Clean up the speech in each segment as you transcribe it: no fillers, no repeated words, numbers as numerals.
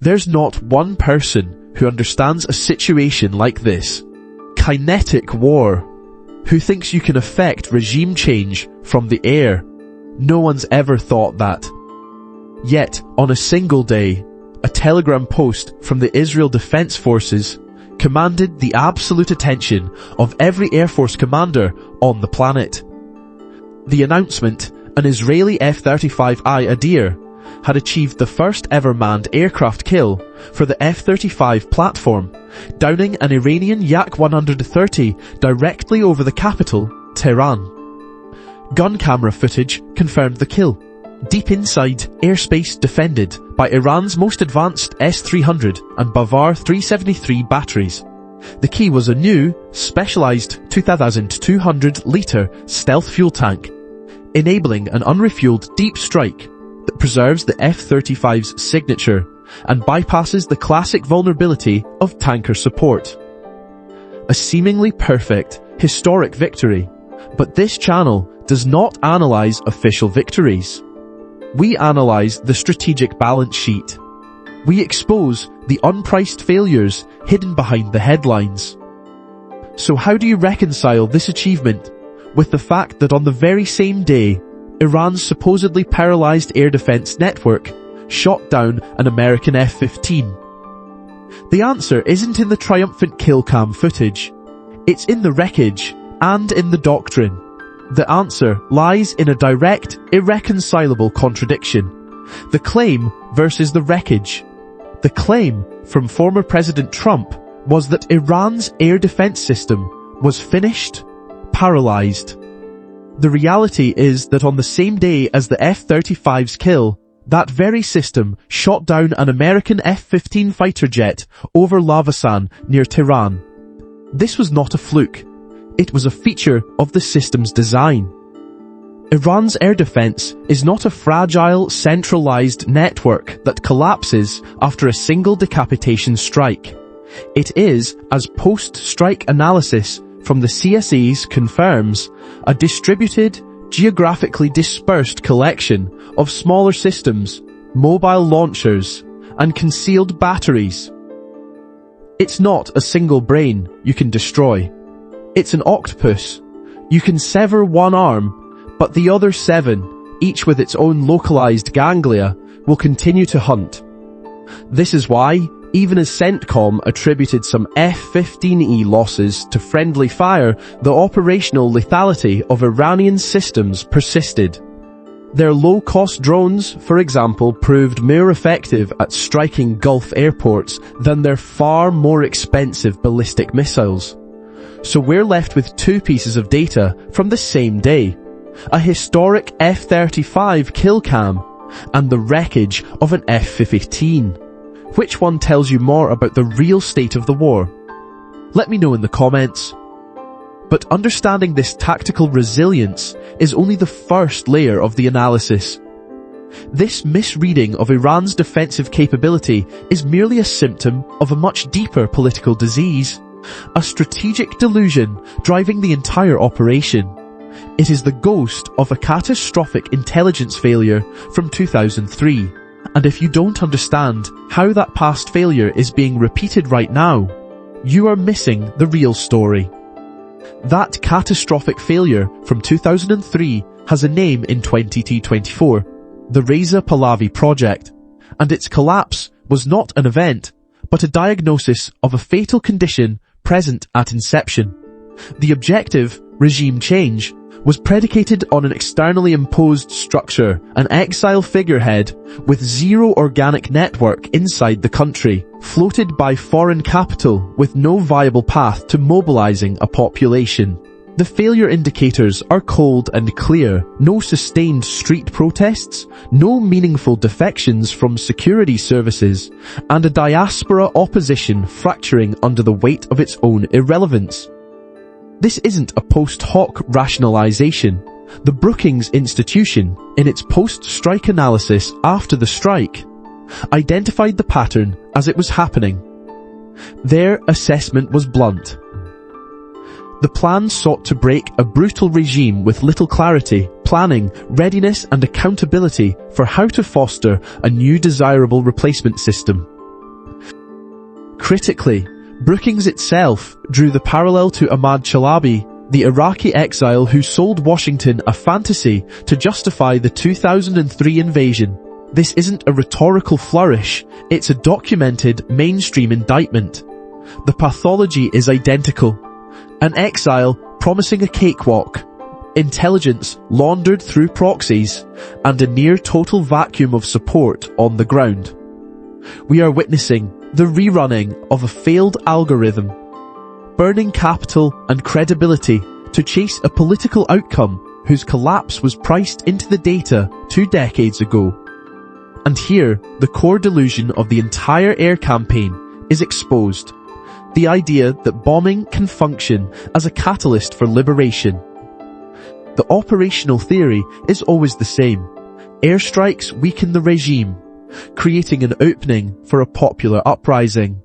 There's not one person who understands a situation like this, kinetic war, who thinks you can affect regime change from the air. No one's ever thought that. Yet, on a single day, a telegram post from the Israel Defense Forces commanded the absolute attention of every Air Force commander on the planet. The announcement, an Israeli F-35I Adir had achieved the first ever manned aircraft kill for the F-35 platform, downing an Iranian Yak-130 directly over the capital, Tehran. Gun camera footage confirmed the kill, deep inside airspace defended by Iran's most advanced S-300 and Bavar 373 batteries. The key was a new, specialized 2,200-litre stealth fuel tank, enabling an unrefueled deep strike that preserves the F-35's signature and bypasses the classic vulnerability of tanker support. A seemingly perfect, historic victory, but this channel does not analyze official victories. We analyze the strategic balance sheet. We expose the unpriced failures hidden behind the headlines. So how do you reconcile this achievement with the fact that on the very same day, Iran's supposedly paralyzed air defense network shot down an American F-15? The answer isn't in the triumphant kill cam footage. It's in the wreckage and in the doctrine. The answer lies in a direct, irreconcilable contradiction. The claim versus the wreckage. The claim from former President Trump was that Iran's air defense system was finished, paralyzed. The reality is that on the same day as the F-35's kill, that very system shot down an American F-15 fighter jet over Lavasan near Tehran. This was not a fluke. It was a feature of the system's design. Iran's air defense is not a fragile, centralized network that collapses after a single decapitation strike. It is, as post-strike analysis from the CSEs confirms, a distributed, geographically dispersed collection of smaller systems, mobile launchers, and concealed batteries. It's not a single brain you can destroy. It's an octopus. You can sever one arm, but the other 7, each with its own localized ganglia, will continue to hunt. This is why, even as CENTCOM attributed some F-15E losses to friendly fire, the operational lethality of Iranian systems persisted. Their low-cost drones, for example, proved more effective at striking Gulf airports than their far more expensive ballistic missiles. So we're left with 2 pieces of data from the same day. A historic F-35 kill cam and the wreckage of an F-15. Which one tells you more about the real state of the war? Let me know in the comments. But understanding this tactical resilience is only the first layer of the analysis. This misreading of Iran's defensive capability is merely a symptom of a much deeper political disease, a strategic delusion driving the entire operation. It is the ghost of a catastrophic intelligence failure from 2003. And if you don't understand how that past failure is being repeated right now, you are missing the real story. That catastrophic failure from 2003 has a name in 2024, the Reza Pahlavi project, and its collapse was not an event, but a diagnosis of a fatal condition present at inception. The objective, regime change, was predicated on an externally imposed structure, an exile figurehead with zero organic network inside the country, floated by foreign capital with no viable path to mobilizing a population. The failure indicators are cold and clear. No sustained street protests, no meaningful defections from security services, and a diaspora opposition fracturing under the weight of its own irrelevance. This isn't a post hoc rationalization. The Brookings Institution, in its post-strike analysis after the strike, identified the pattern as it was happening. Their assessment was blunt. The plan sought to break a brutal regime with little clarity, planning, readiness and accountability for how to foster a new desirable replacement system. Critically, Brookings itself drew the parallel to Ahmad Chalabi, the Iraqi exile who sold Washington a fantasy to justify the 2003 invasion. This isn't a rhetorical flourish, it's a documented mainstream indictment. The pathology is identical. An exile promising a cakewalk, intelligence laundered through proxies, and a near-total vacuum of support on the ground. We are witnessing the rerunning of a failed algorithm, burning capital and credibility to chase a political outcome whose collapse was priced into the data 2 decades ago. And here, the core delusion of the entire air campaign is exposed. The idea that bombing can function as a catalyst for liberation. The operational theory is always the same. Airstrikes weaken the regime, creating an opening for a popular uprising.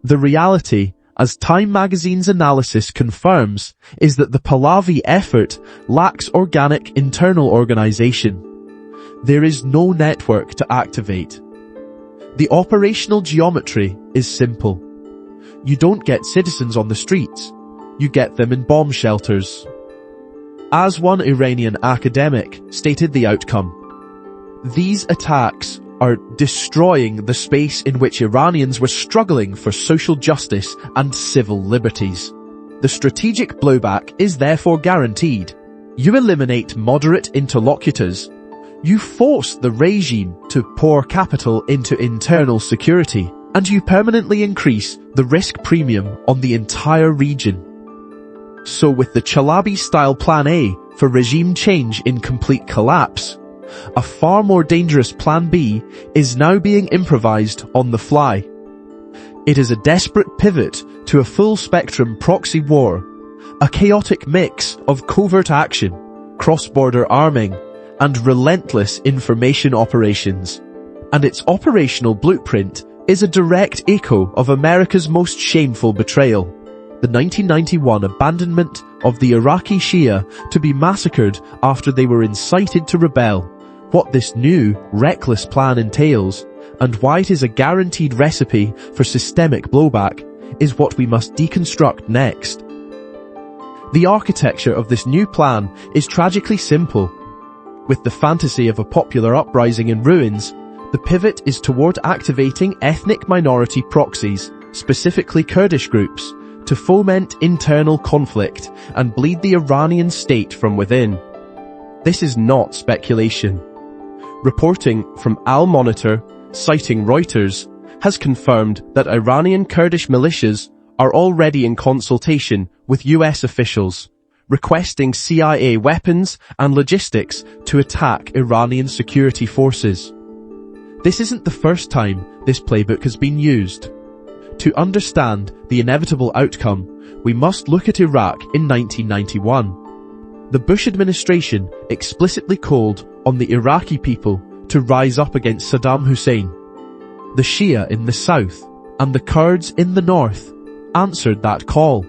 The reality, as Time magazine's analysis confirms, is that the Pahlavi effort lacks organic internal organization. There is no network to activate. The operational geometry is simple. You don't get citizens on the streets, you get them in bomb shelters. As one Iranian academic stated the outcome, these attacks are destroying the space in which Iranians were struggling for social justice and civil liberties. The strategic blowback is therefore guaranteed. You eliminate moderate interlocutors. You force the regime to pour capital into internal security, and you permanently increase the risk premium on the entire region. So with the Chalabi-style Plan A for regime change in complete collapse, a far more dangerous Plan B is now being improvised on the fly. It is a desperate pivot to a full-spectrum proxy war, a chaotic mix of covert action, cross-border arming, and relentless information operations. And its operational blueprint is a direct echo of America's most shameful betrayal, the 1991 abandonment of the Iraqi Shia to be massacred after they were incited to rebel. What this new, reckless plan entails, and why it is a guaranteed recipe for systemic blowback, is what we must deconstruct next. The architecture of this new plan is tragically simple. With the fantasy of a popular uprising in ruins, the pivot is toward activating ethnic minority proxies, specifically Kurdish groups, to foment internal conflict and bleed the Iranian state from within. This is not speculation. Reporting from Al Monitor, citing Reuters, has confirmed that Iranian Kurdish militias are already in consultation with US officials, requesting CIA weapons and logistics to attack Iranian security forces. This isn't the first time this playbook has been used. To understand the inevitable outcome, we must look at Iraq in 1991. The Bush administration explicitly called on the Iraqi people to rise up against Saddam Hussein. The Shia in the south and the Kurds in the north answered that call.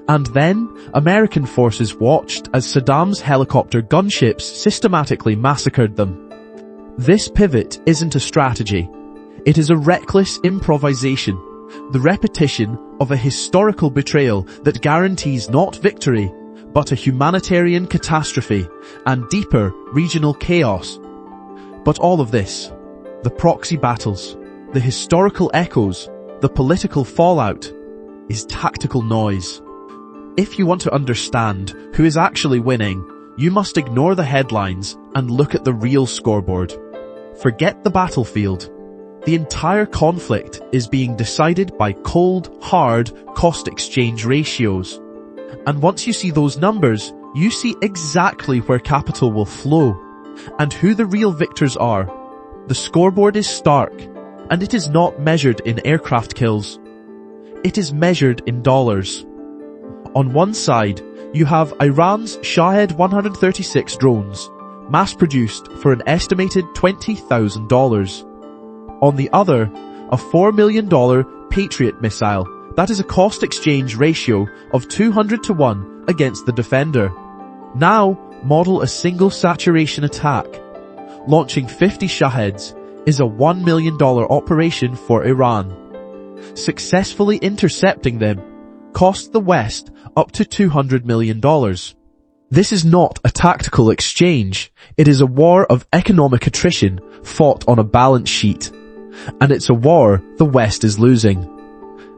And then, American forces watched as Saddam's helicopter gunships systematically massacred them. This pivot isn't a strategy. It is a reckless improvisation, the repetition of a historical betrayal that guarantees not victory, but a humanitarian catastrophe and deeper regional chaos. But all of this, the proxy battles, the historical echoes, the political fallout, is tactical noise. If you want to understand who is actually winning, you must ignore the headlines and look at the real scoreboard. Forget the battlefield. The entire conflict is being decided by cold, hard cost exchange ratios. And once you see those numbers, you see exactly where capital will flow and who the real victors are. The scoreboard is stark, and it is not measured in aircraft kills. It is measured in dollars. On one side, you have Iran's Shahed 136 drones, mass-produced for an estimated $20,000. On the other, a $4 million Patriot missile that is a cost exchange ratio of 200 to 1 against the Defender. Now, model a single saturation attack. Launching 50 Shaheds is a $1 million operation for Iran. Successfully intercepting them cost the West up to $200 million. This is not a tactical exchange. It is a war of economic attrition fought on a balance sheet. And it's a war the West is losing.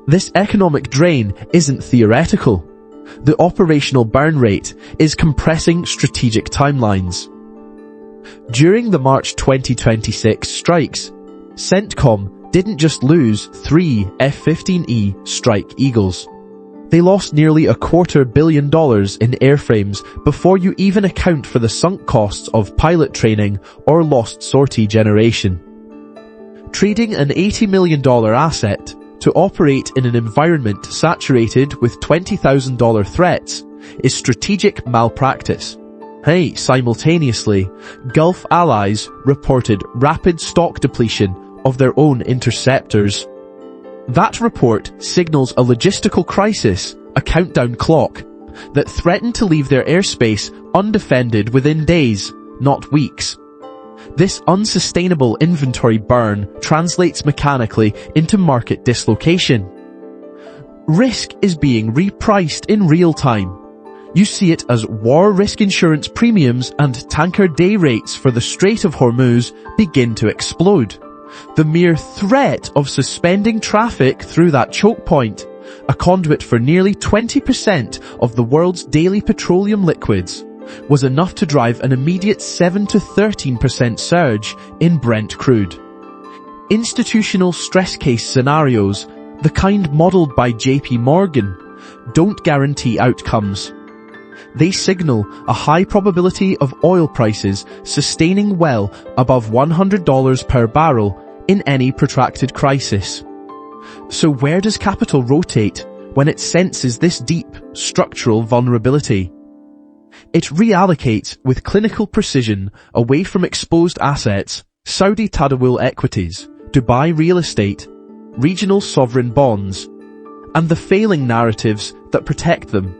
This economic drain isn't theoretical. The operational burn rate is compressing strategic timelines. During the March 2026 strikes, CENTCOM didn't just lose 3 F-15E Strike Eagles. They lost nearly $250 million in airframes before you even account for the sunk costs of pilot training or lost sortie generation. Trading an $80 million asset to operate in an environment saturated with $20,000 threats is strategic malpractice. Hey, simultaneously, Gulf allies reported rapid stock depletion of their own interceptors. That report signals a logistical crisis, a countdown clock, that threatened to leave their airspace undefended within days, not weeks. This unsustainable inventory burn translates mechanically into market dislocation. Risk is being repriced in real time. You see it as war risk insurance premiums and tanker day rates for the Strait of Hormuz begin to explode. The mere threat of suspending traffic through that choke point, a conduit for nearly 20% of the world's daily petroleum liquids, was enough to drive an immediate 7 to 13% surge in Brent crude. Institutional stress case scenarios, the kind modeled by JP Morgan, don't guarantee outcomes. They signal a high probability of oil prices sustaining well above $100 per barrel in any protracted crisis. So where does capital rotate when it senses this deep structural vulnerability? It reallocates with clinical precision away from exposed assets, Saudi Tadawul equities, Dubai real estate, regional sovereign bonds, and the failing narratives that protect them.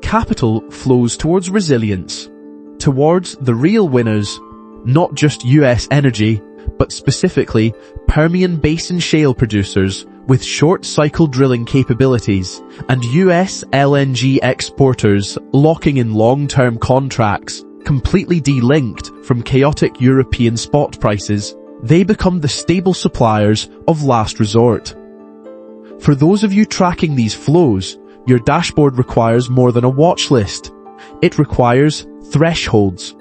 Capital flows towards resilience, towards the real winners, not just US energy, but specifically Permian Basin shale producers with short-cycle drilling capabilities and US LNG exporters locking in long-term contracts, completely de-linked from chaotic European spot prices. They become the stable suppliers of last resort. For those of you tracking these flows, your dashboard requires more than a watch list. It requires thresholds.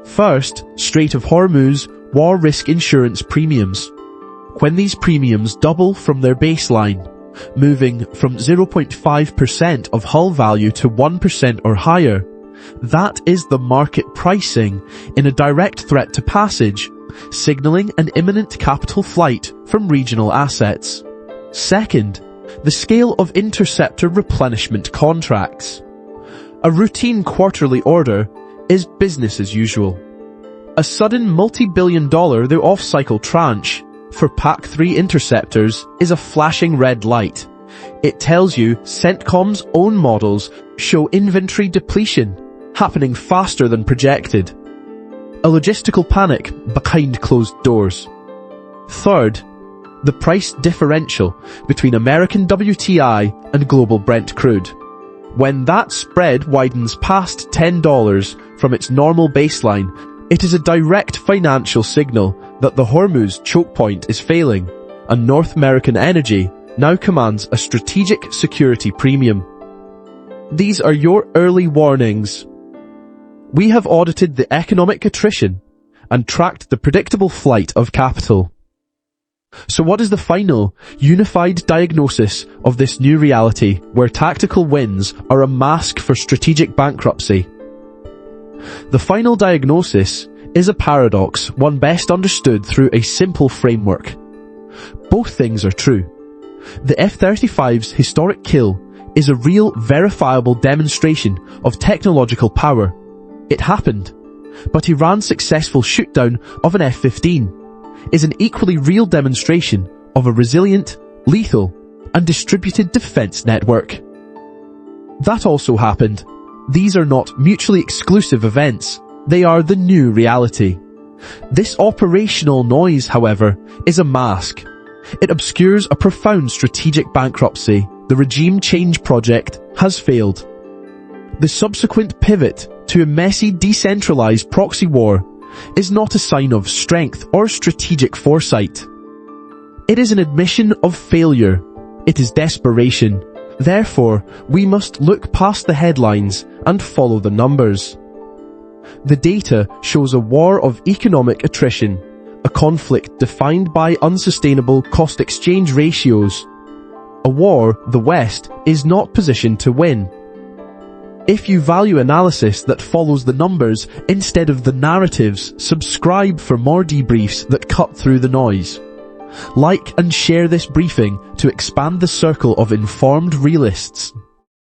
First, Strait of Hormuz war risk insurance premiums. When these premiums double from their baseline, moving from 0.5% of hull value to 1% or higher, that is the market pricing in a direct threat to passage, signaling an imminent capital flight from regional assets. Second, the scale of interceptor replenishment contracts. A routine quarterly order is business as usual. A sudden multi-billion-dollar the off-cycle tranche for Pack 3 interceptors is a flashing red light. It tells you CENTCOM's own models show inventory depletion happening faster than projected. A logistical panic behind closed doors. Third, the price differential between American WTI and global Brent crude. When that spread widens past $10 from its normal baseline, it is a direct financial signal that the Hormuz choke point is failing, and North American energy now commands a strategic security premium. These are your early warnings. We have audited the economic attrition and tracked the predictable flight of capital. So what is the final, unified diagnosis of this new reality where tactical wins are a mask for strategic bankruptcy? The final diagnosis is a paradox, one best understood through a simple framework. Both things are true. The F-35's historic kill is a real, verifiable demonstration of technological power. It happened. But Iran's successful shootdown of an F-15 is an equally real demonstration of a resilient, lethal, and distributed defense network. That also happened. These are not mutually exclusive events. They are the new reality. This operational noise, however, is a mask. It obscures a profound strategic bankruptcy. The regime change project has failed. The subsequent pivot to a messy, decentralized proxy war is not a sign of strength or strategic foresight. It is an admission of failure. It is desperation. Therefore, we must look past the headlines and follow the numbers. The data shows a war of economic attrition, a conflict defined by unsustainable cost-exchange ratios, a war the West is not positioned to win. If you value analysis that follows the numbers instead of the narratives, subscribe for more debriefs that cut through the noise. Like and share this briefing to expand the circle of informed realists.